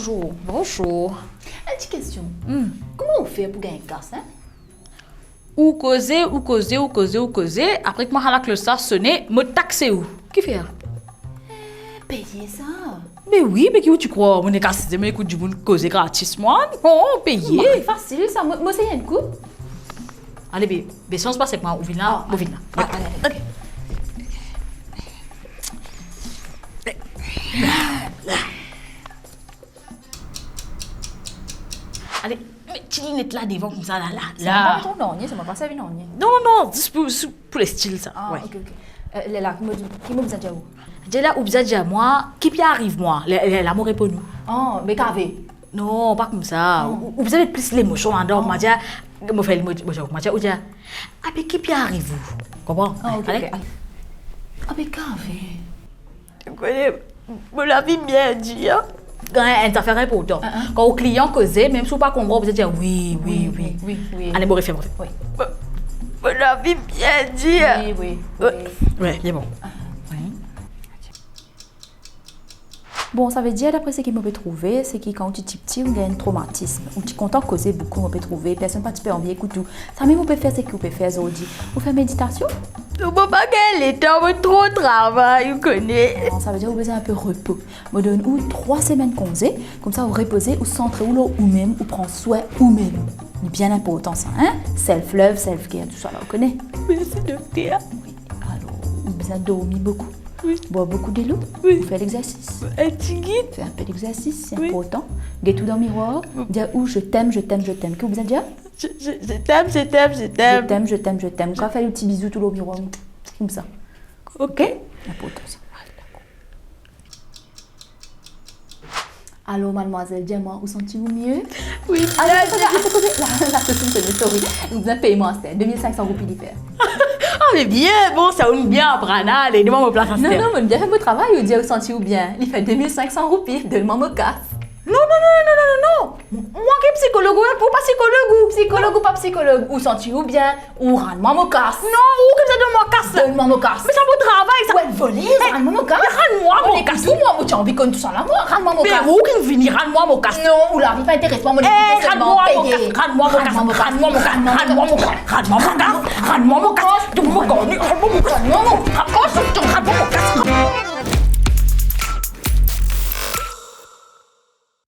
bonjour. Bonjour. Une petite question. Comment on fait pour gagner casse, hein? Ou causer. Après que moi, le ça sonné, me taxer où? Qui fait? Payer ça. Mais oui, mais qui où tu crois? On est cassé, mais écoute, du monde causer gratis, moi. Non, payer. C'est facile ça. Moi, c'est un coup. Allez, si on se passe avec moi, on vient là, on vient là. Allez. Allez, mais tu es là devant comme ça, là. C'est pas ton ornier, ça m'a passé avec un ornier. Non, c'est pour les styles, ça. Ah, Ouais. ok. Là, qui m'a dit ça où? J'ai là, ou bien dire moi, qui puis arrive, moi? L'amour est pour nous. Oh, mais qu'avec? Non, pas comme ça. Ou vous avez plus l'émotion en dehors. Moi, je fais l'émotion. Moi, je dis, ah, mais qui puis arrive, vous? Comprends? Ah, ok. Allez. Ah, mais qu'avec? Tu connais, me l'avez bien dit, hein? Quand elle t'a fait pour toi. Quand au client causait, même si vous pas comprendre, vous allez dire oui. Oui. Allez, bon, refais. Oui. Me l'avez bien dit. Oui. Ouais, bien bon. Bon, ça veut dire, d'après ce qu'il m'a trouvé, c'est que quand tu es petit, on a un traumatisme. On est content de causer beaucoup, on peut trouver. Personne pas peut envie, écoute tout. Ça même, on peut faire ce qu'on peut faire aujourd'hui. On fait méditation. On peut pas gagner le temps, mais trop de travail, vous connaissez. Ça veut dire, on besoin un peu de repos. On donne 3 semaines congé, comme ça, on reposer, ou centre ou même, ou prend soin ou même. C'est bien important ça, hein? Self-love, self-care, tout ça, là, on connaît. Merci, docteur. Oui, alors, on a besoin de dormir beaucoup. Oui. Boire beaucoup de l'eau. Oui. Faire l'exercice. Un petit guide. Faire un peu d'exercice, c'est Oui. important. Get tout dans le miroir. Dire où je t'aime. Que vous besoin de dire? Je t'aime. Quand faire le petit bisou tout le miroir. Comme ça. Ok. Important ça. Allô, mademoiselle, dis-moi, où sentez-vous mieux? Oui. Alors, la copine se met, sorry. Vous avez payé moi, c'était 2500 roupies d'hiver. Ah, mais bien, bon, ça va bien apprendre. Allez, demande-moi place à Non, mais bien fait mon travail, vous dites où sentez-vous bien. Il fait 2500 roupies, donne-moi mon casse. Non. Moi qui est psychologue, ou pas psychologue. Psychologue ou pas psychologue, où sentez-vous bien, ou rends-moi mon casse. Non, ou comme ça, donne-moi casse. Donne-moi mon casse. Mais ça vaut travail, ça. Ouais, volise, rends-moi mon casse. Rends-moi mon casse. Tout moi, j'ai envie qu'on tout ça là, moi, rends-moi mon Mais casse. où qu'il finit, rends-moi mon casse. Non, ou la vie pas intéressant, mon Rends-moi mon casse. Rends-moi mon casse. Rends-moi mon casse. Rends-moi mon casse. Rends-moi mon casse. Rends-moi mon casse. Rends-moi mon casse. Rends-moi mon casse.